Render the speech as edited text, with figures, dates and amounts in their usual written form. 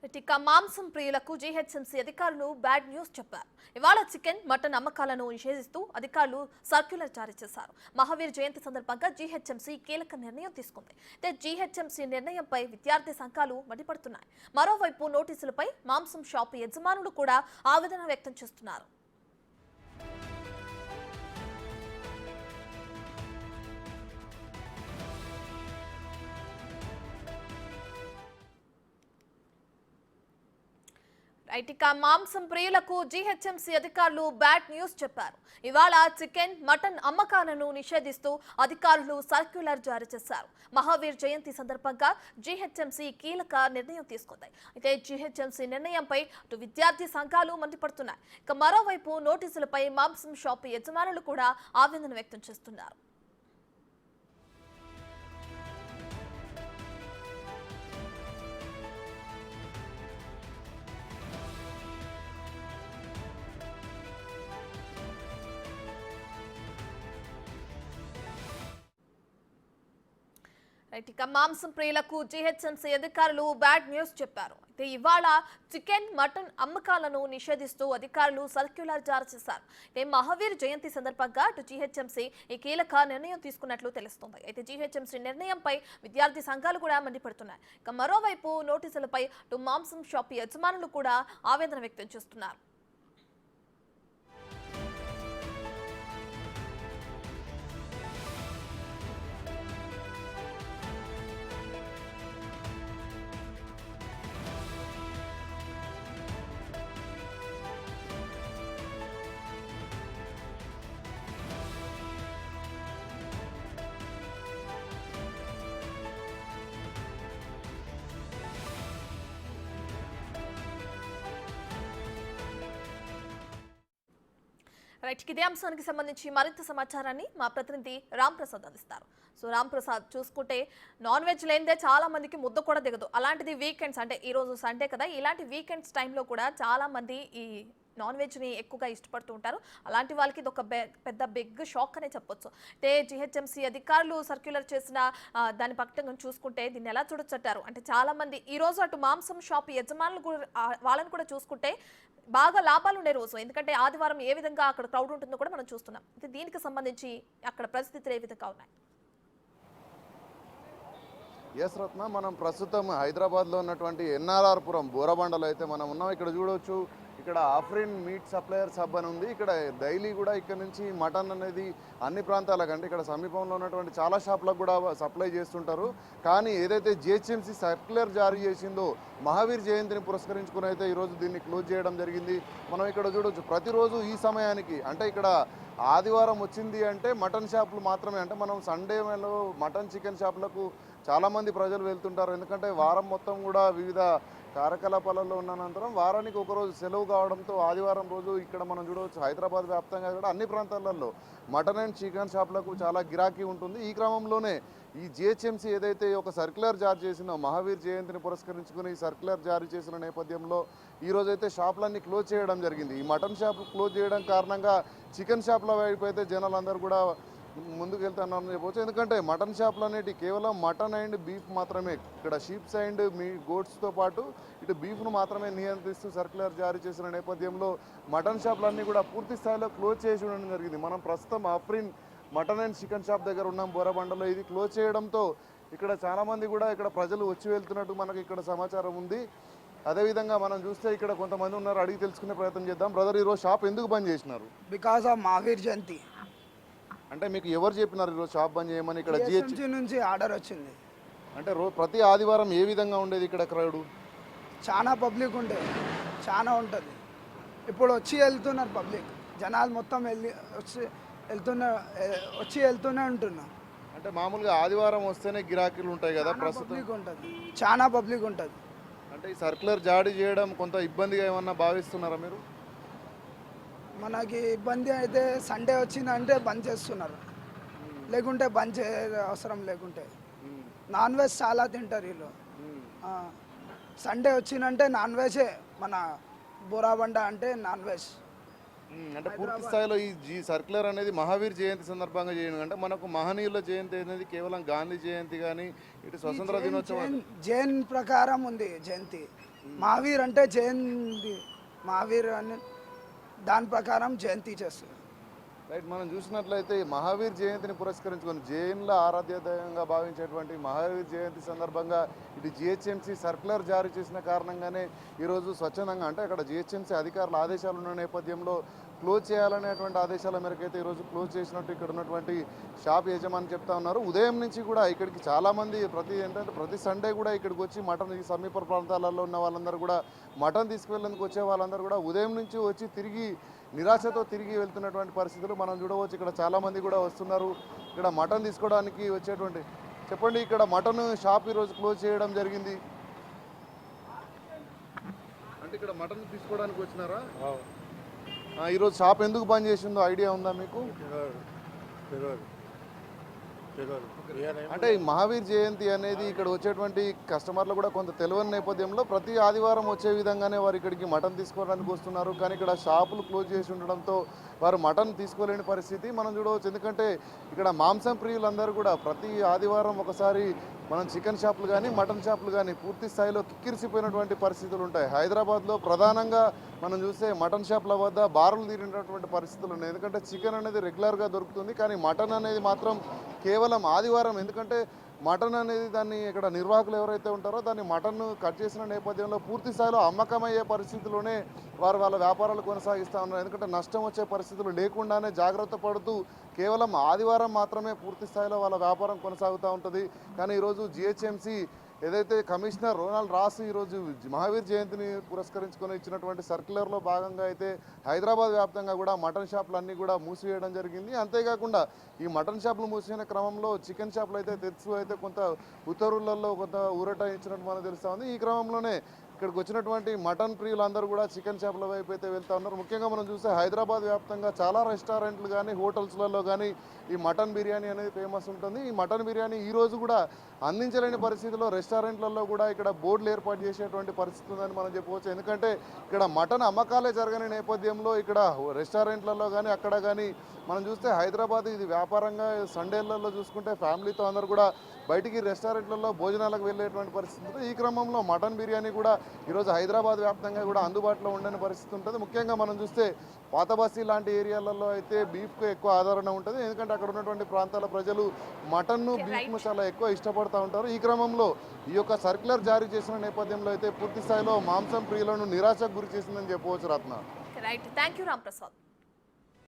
ఇక మాంసం ప్రియులకు జీహెచ్ఎంసీ అధికారులు బ్యాడ్ న్యూస్ చెప్పారు. ఇవాళ చికెన్, మటన్ అమ్మకాలను నిషేధిస్తూ అధికారులు సర్క్యులర్ జారీ చేశారు. మహావీర్ జయంతి సందర్భంగా జీహెచ్ఎంసీ కీలక నిర్ణయం తీసుకుంది. అయితే జీహెచ్ఎంసీ నిర్ణయంపై విద్యార్థి సంఘాలు మండిపడుతున్నాయి. మరోవైపు నోటీసులపై మాంసం షాపు యజమానులు కూడా ఆవేదన వ్యక్తం చేస్తున్నారు. ఇక మాంసం ప్రియులకు జీహెచ్ఎంసీ అధికారులు బ్యాడ్ న్యూస్ చెప్పారు. ఇవాళ చికెన్, మటన్ అమ్మకాలను నిషేధిస్తూ అధికారులు సర్క్యులర్ జారీ చేశారు. మహావీర్ జయంతి సందర్భంగా జీహెచ్ఎంసీ కీలక నిర్ణయం తీసుకుంది. అయితే జీహెచ్ఎంసీ నిర్ణయంపై అటు విద్యార్థి సంఘాలు మండిపడుతున్నాయి. ఇక మరోవైపు నోటీసులపై మాంసం షాపు యజమానులు కూడా ఆవేదన వ్యక్తం చేస్తున్నారు. ఇక మాంసం ప్రియులకు జీహెచ్ఎంసీ అధికారులు బ్యాడ్ న్యూస్ చెప్పారు. అయితే ఇవాళ చికెన్, మటన్ అమ్మకాలను నిషేధిస్తూ అధికారులు సర్క్యులర్ జారీ చేశారు. అయితే మహావీర్ జయంతి సందర్భంగా అటు జీహెచ్ఎంసీ ఈ కీలక నిర్ణయం తీసుకున్నట్లు తెలుస్తోంది. అయితే జీహెచ్ఎంసీ నిర్ణయంపై విద్యార్థి సంఘాలు కూడా మండిపడుతున్నాయి. ఇక మరోవైపు నోటీసులపై అటు మాంసం షాప్ యజమానులు కూడా ఆవేదన వ్యక్తం చేస్తున్నారు. ఇదే అంశానికి సంబంధించి మరింత సమాచారాన్ని మా ప్రతినిధి రామ్ ప్రసాద్ అందిస్తారు. సో రామ్ ప్రసాద్, చూసుకుంటే నాన్ వెజ్ లేనిదే చాలా మందికి ముద్ద కూడా దిగదు. అలాంటిది వీకెండ్స్, అంటే ఈ రోజు సండే కదా, ఇలాంటి వీకెండ్స్ టైంలో కూడా చాలా మంది ఈ నాన్ వెజ్ని ఎక్కువగా ఇష్టపడుతూ ఉంటారు. అలాంటి వాళ్ళకి ఇది ఒక పెద్ద బిగ్ షాక్ అనే చెప్పొచ్చు. అయితే జీహెచ్ఎంసీ అధికారులు సర్క్యులర్ చేసిన దాని పక్కన చూసుకుంటే దీన్ని ఎలా చూడొచ్చంటారు? అంటే చాలా మంది ఈ రోజు అటు మాంసం షాప్ యజమానులు వాళ్ళని కూడా చూసుకుంటే బాగా లాభాలు ఉండే రోజు, ఎందుకంటే ఆదివారం ఏ విధంగా అక్కడ క్రౌడ్ ఉంటుందో కూడా మనం చూస్తున్నాం. అయితే దీనికి సంబంధించి అక్కడ పరిస్థితులు ఏ విధంగా ఉన్నాయి? ఎస్ రత్న, మనం ప్రస్తుతం హైదరాబాద్లో ఉన్నటువంటి ఎన్ఆర్ఆర్పురం బోరబండలో అయితే మనం ఉన్నాం. ఇక్కడ చూడవచ్చు, ఇక్కడ ఆఫ్రిన్ మీట్ సప్లయర్స్ హబ్ అని ఉంది. ఇక్కడ డైలీ కూడా ఇక్కడ నుంచి మటన్ అనేది అన్ని ప్రాంతాలకు, అంటే ఇక్కడ సమీపంలో ఉన్నటువంటి చాలా షాపులకు కూడా సప్లై చేస్తుంటారు. కానీ ఏదైతే జిహెచ్ఎంసీ సర్క్యులర్ జారీ చేసిందో మహావీర్ జయంతిని పురస్కరించుకుని అయితే ఈరోజు దీన్ని క్లోజ్ చేయడం జరిగింది. మనం ఇక్కడ చూడవచ్చు, ప్రతిరోజు ఈ సమయానికి, అంటే ఇక్కడ ఆదివారం వచ్చింది అంటే మటన్ షాపులు మాత్రమే, అంటే మనం సండేలో మటన్, చికెన్ షాపులకు చాలామంది ప్రజలు వెళ్తుంటారు. ఎందుకంటే వారం మొత్తం కూడా వివిధ కార్యకలాపాలలో ఉన్న అనంతరం వారానికి ఒకరోజు సెలవు కావడంతో ఆదివారం రోజు ఇక్కడ మనం చూడవచ్చు హైదరాబాద్ వ్యాప్తంగా కూడా అన్ని ప్రాంతాలలో మటన్ అండ్ చికెన్ షాపులకు చాలా గిరాకీ ఉంటుంది. ఈ క్రమంలోనే ఈ జిహెచ్ఎంసీ ఏదైతే ఒక సర్క్యులర్ జారీ చేసిందో మహావీర్ జయంతిని పురస్కరించుకుని సర్క్యులర్ జారీ చేసిన నేపథ్యంలో ఈరోజైతే షాపులన్నీ క్లోజ్ చేయడం జరిగింది. ఈ మటన్ షాపులు క్లోజ్ చేయడం కారణంగా చికెన్ షాపుల వైపు అయితే జనాలందరూ కూడా ముందుకు వెళ్తున్నారని చెప్పవచ్చు. ఎందుకంటే మటన్ షాపులు అనేవి కేవలం మటన్ అండ్ బీఫ్ మాత్రమే, ఇక్కడ షీప్స్ అండ్ గోట్స్తో పాటు ఇటు బీఫ్ను మాత్రమే నియంత్రిస్తూ సర్క్యులర్ జారీ చేసిన నేపథ్యంలో మటన్ షాపులన్నీ కూడా పూర్తి స్థాయిలో క్లోజ్ చేసి ఉండడం జరిగింది. మనం ప్రస్తుతం Afrin mutton and chicken shop దగ్గర ఉన్నాం బోరబండలో. ఇది క్లోజ్ చేయడంతో ఇక్కడ చాలామంది కూడా ఇక్కడ ప్రజలు వచ్చి వెళ్తున్నట్టు మనకు ఇక్కడ సమాచారం ఉంది. అదేవిధంగా మనం చూస్తే ఇక్కడ కొంతమంది ఉన్నారు, అడిగి తెలుసుకునే ప్రయత్నం చేద్దాం. బ్రదర్, ఈరోజు షాప్ ఎందుకు బంద్ చేసినారు? బికాస్ ఆఫ్ మహావీర్ జయంతి. అంటే మీకు ఎవరు చెప్పినారు ఈరోజు షాప్ బంద్ చేయమని? ఇక్కడ జిహెచ్ఎంసీ నుంచి ఆర్డర్ వచ్చింది. అంటే ప్రతి ఆదివారం ఏ విధంగా ఉండేది ఇక్కడ క్రౌడ్? చాలా పబ్లిక్ ఉండేది, చాలా ఉంటుంది. ఇప్పుడు వచ్చి వెళ్తున్నారు పబ్లిక్, జనాలు మొత్తం వచ్చి వెళ్తూనే ఉంటున్నారు. అంటే మామూలుగా ఆదివారం వస్తేనే గిరాకీలు ఉంటాయి కదా, ప్రస్తుతం పబ్లిక్ ఉంటుంది, చాలా పబ్లిక్ ఉంటుంది. అంటే ఈ సర్క్యులర్ జారీ చేయడం కొంత ఇబ్బందిగా ఏమన్నా భావిస్తున్నారా మీరు? మనకి ఇబ్బంది అయితే సండే వచ్చిందంటే బంద్ చేస్తున్నారు, లేకుంటే బంద్ చే అవసరం లేకుంటే. నాన్ వెజ్ చాలా తింటారు వీళ్ళు. సండే వచ్చిందంటే నాన్ వెజే, మన బోరాబండ అంటే నాన్ వెజ్. అంటే పూర్తి స్థాయిలో ఈ సర్క్యులర్ అనేది మహావీర్ జయంతి సందర్భంగా చేయడం, అంటే మనకు మహనీయుల జయంతి అనేది కేవలం గాంధీ జయంతి కానీ ఇటు స్వతంత్ర దినోత్సవం జైన్ ప్రకారం ఉంది జయంతి. మహావీర్ అంటే జయంతి, మహావీర్ అని దాని ప్రకారం జయంతి చేస్తారు. రైట్, మనం చూసినట్లయితే మహావీర్ జయంతిని పురస్కరించుకొని జైన్ల ఆరాధ్య దైవంగా భావించేటువంటి మహావీర్ జయంతి సందర్భంగా ఇటు జిహెచ్ఎంసీ సర్క్యులర్ జారీ చేసిన కారణంగానే ఈరోజు స్వచ్ఛందంగా అంటే అక్కడ జిహెచ్ఎంసీ అధికారుల ఆదేశాలు ఉన్న నేపథ్యంలో క్లోజ్ చేయాలనేటువంటి ఆదేశాల మేరకు అయితే ఈరోజు క్లోజ్ చేసినట్టు ఇక్కడ ఉన్నటువంటి షాప్ యజమాని చెప్తా ఉన్నారు. ఉదయం నుంచి కూడా ఇక్కడికి చాలామంది ప్రతి సండే కూడా ఇక్కడికి వచ్చి మటన్ ఈ సమీప ప్రాంతాలలో ఉన్న వాళ్ళందరూ కూడా మటన్ తీసుకువెళ్ళేందుకు వచ్చే వాళ్ళందరూ కూడా ఉదయం నుంచి వచ్చి తిరిగి నిరాశతో తిరిగి వెళ్తున్నటువంటి పరిస్థితులు మనం చూడవచ్చు. ఇక్కడ చాలామంది కూడా వస్తున్నారు ఇక్కడ మటన్ తీసుకోవడానికి వచ్చేటువంటి. చెప్పండి, ఇక్కడ మటన్ షాప్ ఈరోజు క్లోజ్ చేయడం జరిగింది అంటే ఇక్కడ మటన్ తీసుకోవడానికి వచ్చినారా? ఈరోజు షాప్ ఎందుకు బంద్ చేసిందో ఐడియా ఉందా మీకు? అంటే ఈ మహావీర్ జయంతి అనేది ఇక్కడ వచ్చేటువంటి కస్టమర్లు కూడా కొంత తెలియని నేపథ్యంలో ప్రతి ఆదివారం వచ్చే విధంగానే వారు ఇక్కడికి మటన్ తీసుకోవడానికి వస్తున్నారు. కానీ ఇక్కడ షాపులు క్లోజ్ చేసి ఉండడంతో వారు మటన్ తీసుకోలేని పరిస్థితి మనం చూడవచ్చు. ఎందుకంటే ఇక్కడ మాంసం ప్రియులందరూ కూడా ప్రతి ఆదివారం ఒకసారి మనం చికెన్ షాపులు కానీ మటన్ షాపులు కానీ పూర్తి స్థాయిలో కిక్కిరిసిపోయినటువంటి పరిస్థితులు ఉంటాయి. హైదరాబాద్లో ప్రధానంగా మనం చూస్తే మటన్ షాపుల వద్ద బారులు తీరినటువంటి పరిస్థితులు ఉన్నాయి. ఎందుకంటే చికెన్ అనేది రెగ్యులర్గా దొరుకుతుంది, కానీ మటన్ అనేది మాత్రం కేవలం ఆదివారం. ఎందుకంటే మటన్ అనేది దాన్ని ఇక్కడ నిర్వాహకులు ఎవరైతే ఉంటారో దాన్ని మటన్ కట్ చేసిన నేపథ్యంలో పూర్తి స్థాయిలో అమ్మకమయ్యే పరిస్థితుల్లోనే వారు వాళ్ళ వ్యాపారాలు కొనసాగిస్తూ ఉన్నారు. ఎందుకంటే నష్టం వచ్చే పరిస్థితులు లేకుండానే జాగ్రత్త పడుతూ కేవలం ఆదివారం మాత్రమే పూర్తి స్థాయిలో వాళ్ళ వ్యాపారం కొనసాగుతూ ఉంటుంది. కానీ ఈరోజు జిహెచ్ఎంసీ ఏదైతే కమిషనర్ రోనాల్డ్ రాస్ ఈరోజు మహావీర్ జయంతిని పురస్కరించుకొని ఇచ్చినటువంటి సర్క్యులర్లో భాగంగా అయితే హైదరాబాద్ వ్యాప్తంగా కూడా మటన్ షాపులు అన్నీ కూడా మూసివేయడం జరిగింది. అంతేకాకుండా ఈ మటన్ షాపులు మూసివేసిన క్రమంలో చికెన్ షాపులు అయితే తెచ్చు అయితే కొంత ఉత్తర్వులలో కొంత ఊరట ఇచ్చినట్టు మనకు తెలుస్తూ ఉంది. ఈ క్రమంలోనే ఇక్కడికి వచ్చినటువంటి మటన్ ప్రియులందరూ కూడా చికెన్ షాపుల వైపు అయితే వెళ్తూ ఉన్నారు. ముఖ్యంగా మనం చూస్తే హైదరాబాద్ వ్యాప్తంగా చాలా రెస్టారెంట్లు కానీ హోటల్స్లలో కానీ ఈ మటన్ బిర్యానీ అనేది ఫేమస్ ఉంటుంది. ఈ మటన్ బిర్యానీ ఈరోజు కూడా అందించలేని పరిస్థితిలో రెస్టారెంట్లలో కూడా ఇక్కడ బోర్డులు ఏర్పాటు చేసేటువంటి పరిస్థితి ఉందని మనం చెప్పవచ్చు. ఎందుకంటే ఇక్కడ మటన్ అమ్మకాలే జరగని నేపథ్యంలో ఇక్కడ రెస్టారెంట్లలో కానీ అక్కడ కానీ మనం చూస్తే హైదరాబాద్ ఇది వ్యాపారంగా సండేలలో చూసుకుంటే ఫ్యామిలీతో అందరూ కూడా బయటికి రెస్టారెంట్లలో భోజనాలకు వెళ్ళేటువంటి పరిస్థితి ఉంటుంది. ఈ క్రమంలో మటన్ బిర్యానీ కూడా ఈరోజు హైదరాబాద్ వ్యాప్తంగా కూడా అందుబాటులో ఉండని పరిస్థితి ఉంటుంది. ముఖ్యంగా మనం చూస్తే పాత బస్తీ లాంటి ఏరియాలలో అయితే బీఫ్కు ఎక్కువ ఆదరణ ఉంటుంది. ఎందుకంటే అక్కడ ఉన్నటువంటి ప్రాంతాల ప్రజలు మటన్ను బీఫ్ను చాలా ఎక్కువ ఇష్టపడుతూ ఉంటారు. ఈ క్రమంలో ఈ యొక్క సర్క్యులర్ జారీ చేసిన నేపథ్యంలో అయితే పూర్తి స్థాయిలో మాంసం ప్రియులను నిరాశకు గురి చేసిందని చెప్పవచ్చు. Ratna, right, thank you Ram Prasad.